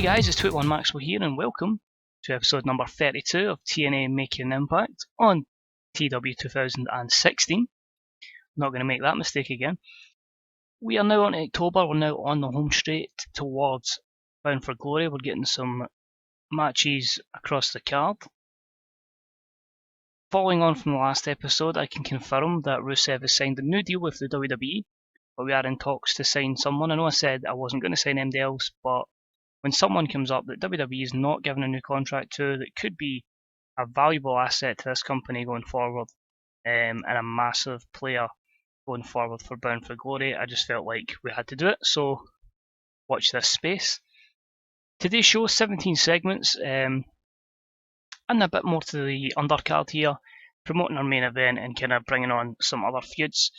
guys, it's TEW2016 Maxwell here and welcome to episode number 32 of TNA Making an Impact on TEW2016. I'm not going to make that mistake again. We are now on October, we're now on the home straight towards Bound for Glory. We're getting some matches across the card. Following on from the last episode, I can confirm that Rusev has signed a new deal with the WWE, but we are in talks to sign someone. I know I said I wasn't going to sign anybody else, but when someone comes up that WWE is not giving a new contract to, that could be a valuable asset to this company going forward, and a massive player going forward for Bound for Glory, I just felt like we had to do it, so watch this space. Today's show, 17 segments, and a bit more to the undercard here, promoting our main event and kind of bringing on some other feuds.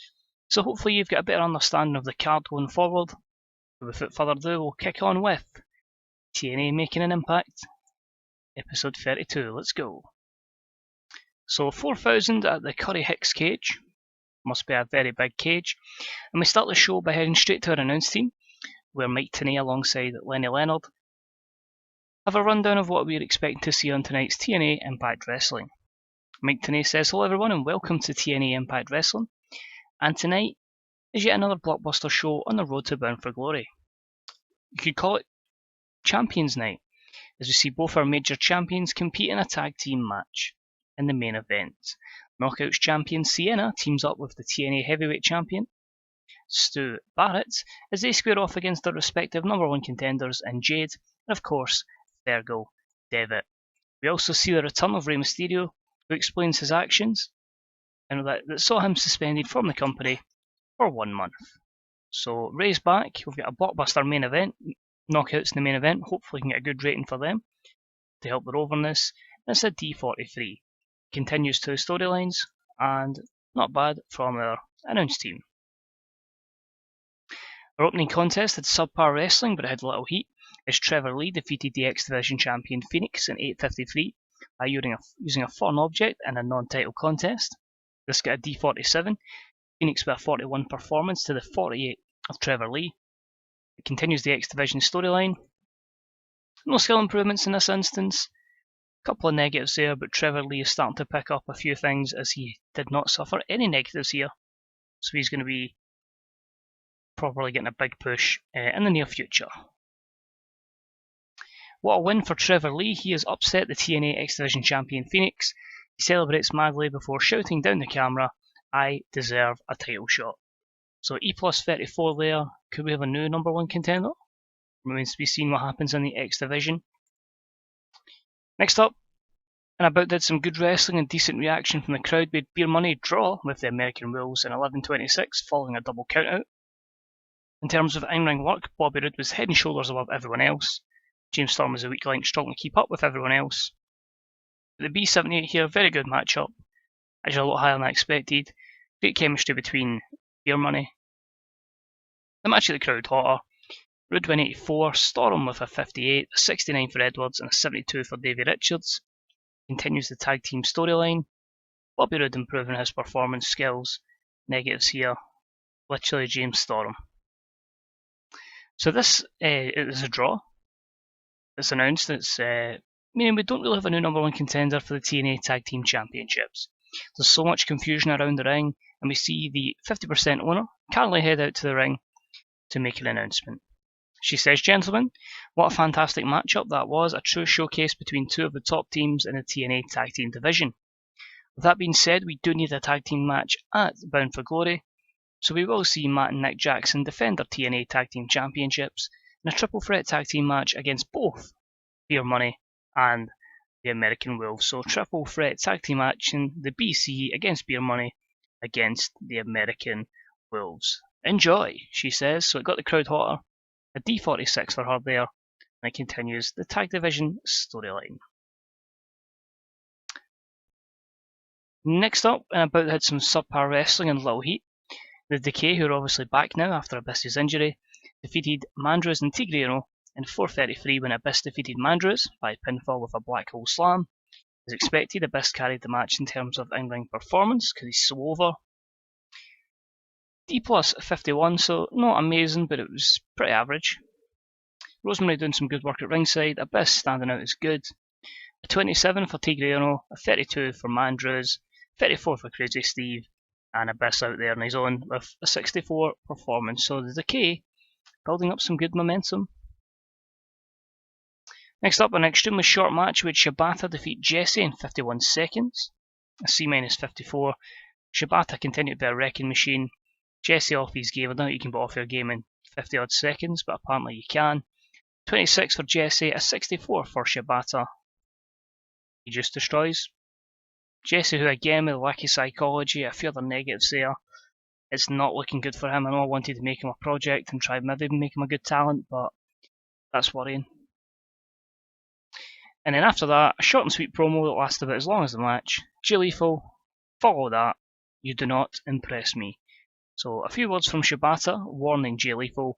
So hopefully you've got a better understanding of the card going forward. Without further ado, we'll kick on with TNA Making an Impact, episode 32. Let's go. So 4,000 at the Curry Hicks cage. Must be a very big cage. And we start the show by heading straight to our announce team, where Mike TNA alongside Lenny Leonard have a rundown of what we're expecting to see on tonight's TNA Impact Wrestling. Mike TNA says, "Hello everyone and welcome to TNA Impact Wrestling. And tonight is yet another blockbuster show on the road to Bound for Glory. You could call it Champions Night, as we see both our major champions compete in a tag team match in the main event. Knockouts champion Sienna teams up with the TNA Heavyweight Champion Stu Barrett as they square off against their respective number one contenders in Jade and of course Virgil Devitt. We also see the return of Rey Mysterio, who explains his actions and that saw him suspended from the company for 1 month. So Rey's back, we've got a blockbuster main event, knockouts in the main event, hopefully we can get a good rating for them to help their overness. It's a D43. Continues to the storylines, and not bad from our announce team. Our opening contest had subpar wrestling, but it had little heat, as Trevor Lee defeated the X Division champion Phoenix in 8:53 by using a foreign object in a non-title contest. This got a D47, Phoenix with a 41 performance to the 48 of Trevor Lee. It continues the X Division storyline. No skill improvements in this instance. A couple of negatives there, but Trevor Lee is starting to pick up a few things as he did not suffer any negatives here. So he's going to be probably getting a big push in the near future. What a win for Trevor Lee. He has upset the TNA X Division champion Phoenix. He celebrates madly before shouting down the camera, "I deserve a title shot." So E plus 34 there. Could we have a new number one contender? Remains to be seen what happens in the X Division. Next up, and about did some good wrestling and decent reaction from the crowd, made Beer Money draw with the American Wolves in 11:26 following a double countout. In terms of in-ring work, Bobby Roode was head and shoulders above everyone else. James Storm was a weak link, struggling to keep up with everyone else. The B78 here, very good matchup. Actually a lot higher than I expected. Great chemistry between Beer Money. The match at the crowd hotter. Roode win 84, Storm with a 58, a 69 for Edwards and a 72 for Davey Richards. Continues the tag team storyline. Bobby Roode improving his performance skills. Negatives here. Literally James Storm. So this is a draw. It's announced. It's meaning we don't really have a new number one contender for the TNA Tag Team Championships. There's so much confusion around the ring, and we see the 50% owner, Carly, head out to the ring to make an announcement. She says, "Gentlemen, what a fantastic matchup that was, a true showcase between two of the top teams in the TNA Tag Team division. With that being said, we do need a tag team match at Bound for Glory, so we will see Matt and Nick Jackson defend their TNA Tag Team Championships in a triple threat tag team match against both Beer Money and the American Wolves. So triple threat tag team action, the BC against Beer Money against the American Wolves. Enjoy," she says, so it got the crowd hotter. A D46 for her there, and it continues the tag division storyline. Next up, and about had some subpar wrestling and little heat. The Decay, who are obviously back now after Abys's injury, defeated Mandrews and Tigrano in 4:33 when Abyss defeated Mandrews by pinfall with a black hole slam. As expected, Abyss carried the match in terms of in-ring performance because he's so over. D plus 51, so not amazing, but it was pretty average. Rosemary doing some good work at ringside, Abyss standing out as good. A 27 for Tigriano, a 32 for Mandrews, 34 for Crazy Steve, and Abyss out there on his own with a 64 performance. So the Decay building up some good momentum. Next up, an extremely short match with Shibata defeat Jesse in 51 seconds. A C-54. Shibata continued to be a wrecking machine. Jesse off his game. I don't know if you can be off your game in 50 odd seconds, but apparently you can. 26 for Jesse, a 64 for Shibata. He just destroys. Jesse, who again with wacky psychology, a few other negatives there. It's not looking good for him. I know I wanted to make him a project and try maybe make him a good talent, but that's worrying. And then after that, a short and sweet promo that lasted about as long as the match. Jay Lethal, follow that. You do not impress me. So a few words from Shibata warning Jay Lethal,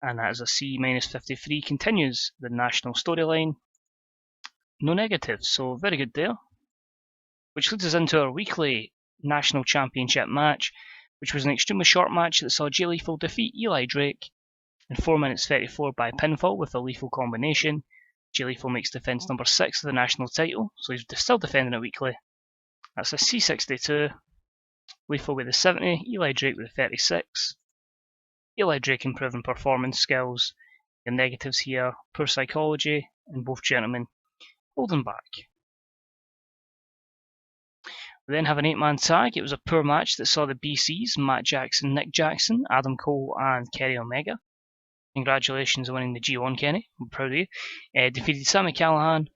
and that is a C-53, continues the national storyline. No negatives, so very good there. Which leads us into our weekly national championship match, which was an extremely short match that saw Jay Lethal defeat Eli Drake in 4 minutes 34 by pinfall with a lethal combination. Jay Lethal makes defence number 6 of the national title, so he's still defending it weekly. That's a C62. Lethal with the 70, Eli Drake with the 36. Eli Drake improving performance skills. The negatives here, poor psychology, and both gentlemen holding back. We then have an 8-man tag. It was a poor match that saw the BCs, Matt Jackson, Nick Jackson, Adam Cole, and Kenny Omega. Congratulations on winning the G1, Kenny. I'm proud of you. Defeated Sami Callihan,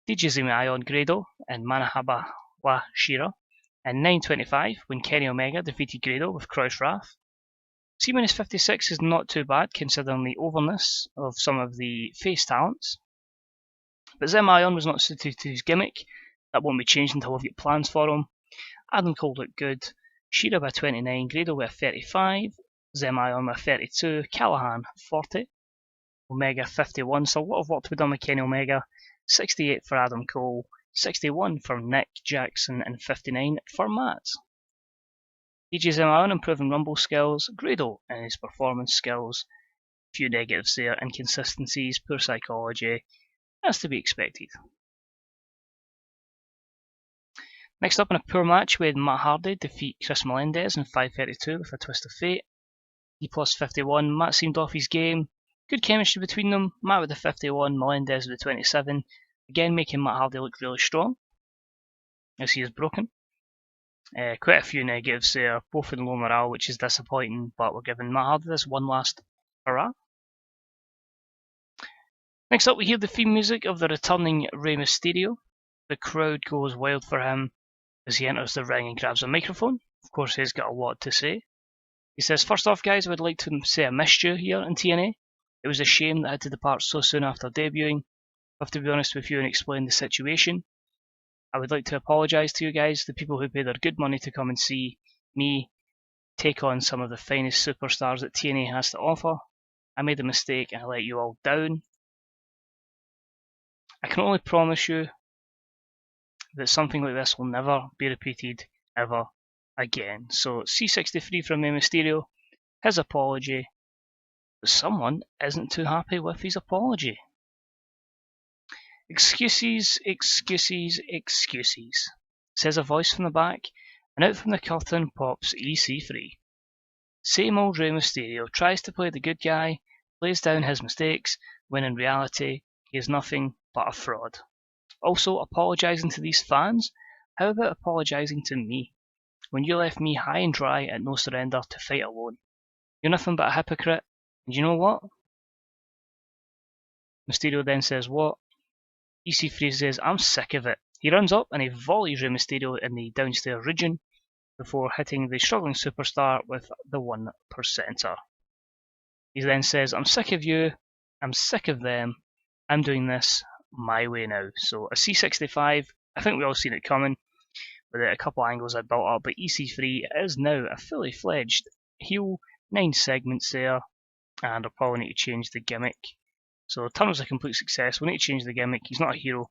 DJ Zemayon Grado, and Manahaba Wa Shira. And 9:25 when Kenny Omega defeated Grado with Crouch Wrath. C-56 is not too bad considering the overness of some of the face talents. But Zemayon was not suited to his gimmick. That won't be changed until we've got plans for him. Adam Cole looked good. Shira by 29, Grado with 35, Zemayon with 32, Callihan 40, Omega 51. So a lot of work to be done with Kenny Omega. 68 for Adam Cole, 61 for Nick Jackson, and 59 for Matt. DJ Zemayon improving rumble skills, Grado in his performance skills. Few negatives there, inconsistencies, poor psychology, as to be expected. Next up in a poor match, we had Matt Hardy defeat Chris Melendez in 5:32 with a twist of fate. D plus 51, Matt seemed off his game. Good chemistry between them. Matt with the 51, Melendez with the 27. Again making Matt Hardy look really strong, as he is broken. Quite a few negatives there, both in low morale, which is disappointing, but we're giving Matt Hardy this one last hurrah. Next up we hear the theme music of the returning Rey Mysterio. The crowd goes wild for him as he enters the ring and grabs a microphone. Of course, he's got a lot to say. He says, "First off, guys, I would like to say I missed you here in TNA. It was a shame that I had to depart so soon after debuting. I have to be honest with you and explain the situation. I would like to apologise to you guys, the people who pay their good money to come and see me take on some of the finest superstars that TNA has to offer. I made a mistake and I let you all down. I can only promise you that something like this will never be repeated ever again." So C63 from Rey Mysterio, his apology, but someone isn't too happy with his apology. "Excuses, excuses, excuses," says a voice from the back, and out from the curtain pops EC3. Same old Rey Mysterio tries to play the good guy, plays down his mistakes, when in reality he is nothing but a fraud. Also, apologising to these fans? How about apologising to me? When you left me high and dry at No Surrender to fight alone. You're nothing but a hypocrite, and you know what? Mysterio then says what? EC3 says, "I'm sick of it." He runs up and he volleys Rey Mysterio in the downstairs region before hitting the struggling superstar with the 1%er. He then says, "I'm sick of you, I'm sick of them, I'm doing this my way now." So a C65, I think we all seen it coming, with a couple angles I built up, but EC3 is now a fully fledged heel, 9 segments there, and I'll probably need to change the gimmick. So Turn was a complete success. We need to change the gimmick. He's not a hero,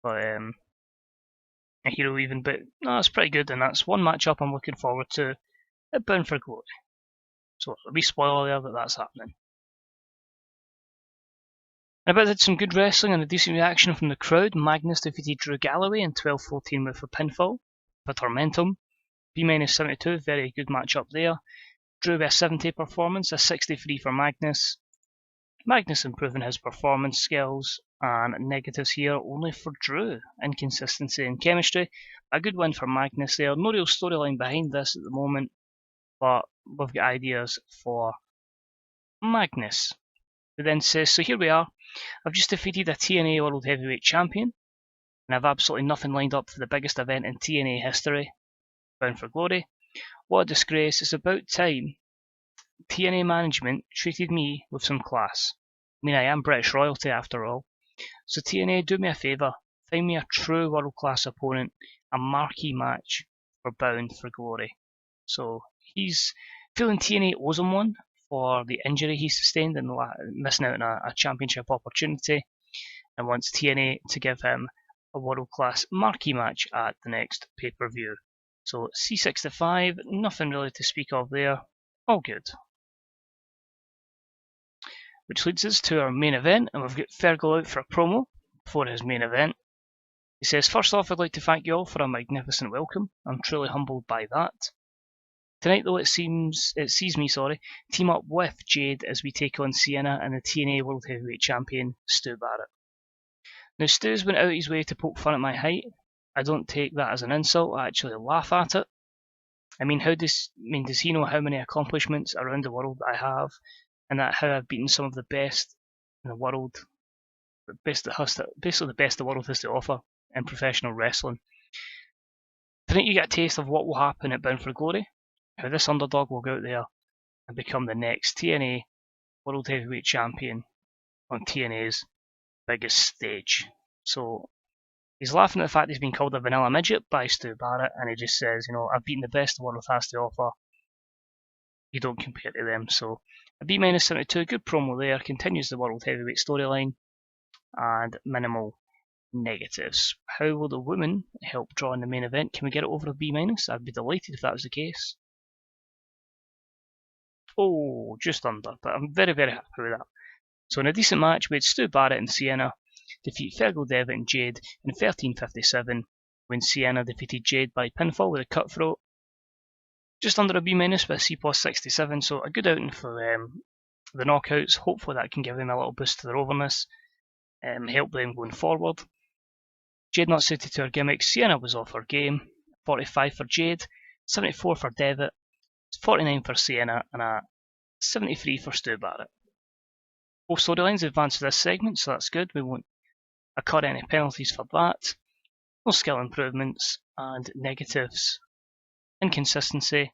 but a hero even, but no, it's pretty good, and that's one matchup I'm looking forward to at Bound for Glory. So a wee spoiler there that that's happening. I bet did some good wrestling and a decent reaction from the crowd. Magnus defeated Drew Galloway in 12-14 with a pinfall for Tormentum. B-72, very good matchup there. Drew with a 70 performance, a 63 for Magnus. Magnus improving his performance skills, and negatives here only for Drew. Inconsistency and chemistry. A good win for Magnus there. No real storyline behind this at the moment, but we've got ideas for Magnus. Who then says, so here we are. I've just defeated a TNA World Heavyweight Champion, and I've absolutely nothing lined up for the biggest event in TNA history. Bound for Glory. What a disgrace. It's about time TNA management treated me with some class. I mean, I am British royalty after all. So TNA, do me a favour. Find me a true world-class opponent, a marquee match for Bound for Glory. So he's feeling TNA owes him one for the injury he sustained and missing out on a championship opportunity, and wants TNA to give him a world-class marquee match at the next pay-per-view. So C65, nothing really to speak of there. All good. Which leads us to our main event, and we've got Fergal out for a promo for his main event. He says, first off, I'd like to thank you all for a magnificent welcome. I'm truly humbled by that. Tonight, though, it sees me team up with Jade as we take on Sienna and the TNA World Heavyweight Champion, Stu Barrett. Now, Stu's went out his way to poke fun at my height. I don't take that as an insult, I actually laugh at it. I mean, does he know how many accomplishments around the world I have, and that how I've beaten some of the best in the world, basically the best the world has to offer in professional wrestling. Tonight you get a taste of what will happen at Bound for Glory, how this underdog will go out there and become the next TNA World Heavyweight Champion on TNA's biggest stage. So he's laughing at the fact he's been called a vanilla midget by Stu Barrett, and he just says, I've beaten the best the world has to offer. You don't compare to them. So a B-72, good promo there, continues the World Heavyweight storyline, and minimal negatives. How will the women help draw in the main event? Can we get it over a B-? I'd be delighted if that was the case. Oh, just under, but I'm very, very happy with that. So in a decent match, we had Stu Barrett and Sienna defeat Fergal Devitt and Jade in 13:57, when Sienna defeated Jade by pinfall with a cutthroat. Just under a B- with a C+67, so a good outing for the knockouts. Hopefully that can give them a little boost to their overness, help them going forward. Jade not suited to her gimmick. Sienna was off her game. 45 for Jade, 74 for Devitt, 49 for Sienna, and a 73 for Stu Barrett. Both storylines advanced to this segment, so that's good. We won't occur any penalties for that. No skill improvements and negatives. Inconsistency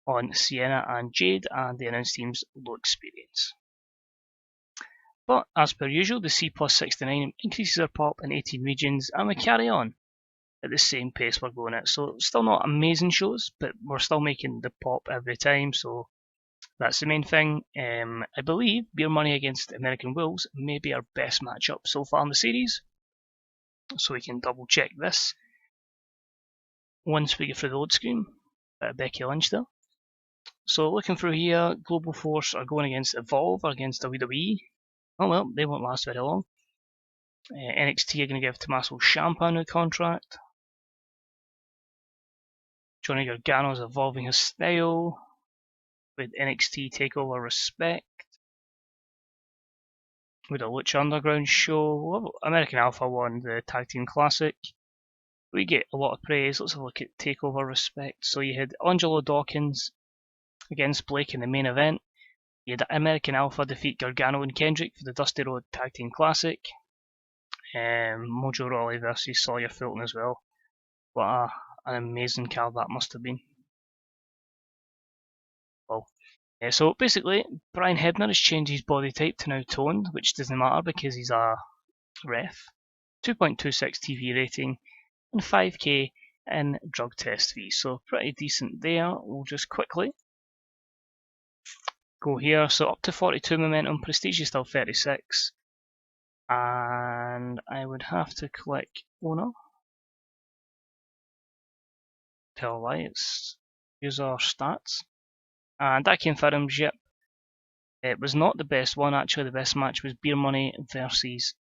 on Sienna and Jade, and the announce team's low experience. But as per usual, the C+69 increases our pop in 18 regions, and we carry on at the same pace we're going at. So still not amazing shows, but we're still making the pop every time, so that's the main thing. I believe Beer Money against American Wolves may be our best matchup so far in the series, so we can double check this once we get through the load screen. Becky Lynch there. So looking through here, Global Force are going against Evolve or against WWE. Oh well, they won't last very long. NXT are going to give Tommaso Ciampa a new contract. Johnny Gargano's evolving his style with NXT TakeOver Respect. With a Lucha Underground show. American Alpha won the Tag Team Classic. We get a lot of praise. Let's have a look at TakeOver Respect. So you had Angelo Dawkins against Blake in the main event. You had American Alpha defeat Gargano and Kendrick for the Dusty Road Tag Team Classic. Mojo Rawley versus Sawyer Fulton as well. What an amazing card that must have been. Well, so basically, Brian Hebner has changed his body type to now toned, which doesn't matter because he's a ref. 2.26 TV rating and 5k in drug test fees, so pretty decent there. We'll just quickly go here. So up to 42 momentum, Prestige is still 36, and I would have to click owner. Tell why it's user stats, and that confirms, yep, It was not the best one, actually. The best match was Beer Money versus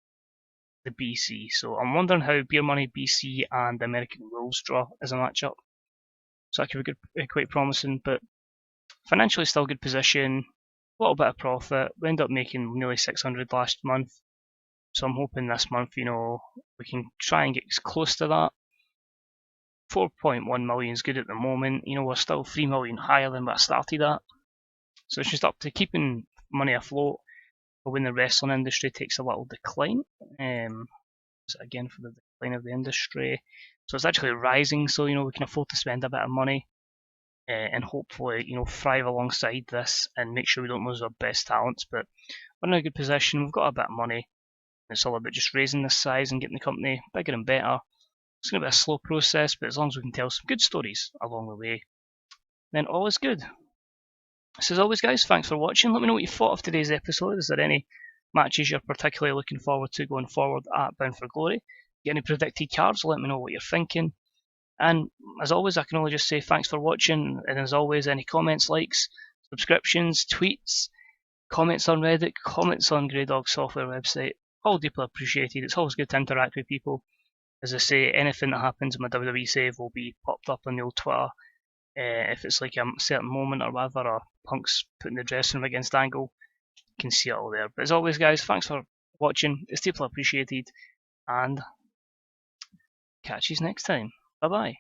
the BC. So I'm wondering how Beer Money, BC, and American Rules draw as a matchup. So that could be good, quite promising. But financially, still good position. A little bit of profit. We ended up making nearly 600 last month. So I'm hoping this month, we can try and get close to that. 4.1 million is good at the moment. We're still 3 million higher than what I started at. So it's just up to keeping money afloat for when the wrestling industry takes a little decline. Again, for the decline of the industry. So it's actually rising, so we can afford to spend a bit of money and hopefully thrive alongside this and make sure we don't lose our best talents. But we're in a good position. We've got a bit of money. It's all about just raising the size and getting the company bigger and better. It's going to be a slow process, but as long as we can tell some good stories along the way, then all is good. So as always, guys, thanks for watching. Let me know what you thought of today's episode. Is there any matches you're particularly looking forward to going forward at Bound for Glory? Get any predicted cards? Let me know what you're thinking. And as always, I can only just say thanks for watching. And as always, any comments, likes, subscriptions, tweets, comments on Reddit, comments on Grey Dog Software website, all deeply appreciated. It's always good to interact with people. As I say, anything that happens in my WWE save will be popped up on the old Twitter. If it's like a certain moment or whatever, or Punk's putting the dressing room against Angle, you can see it all there. But as always, guys, thanks for watching. It's deeply appreciated. And catch you next time. Bye bye.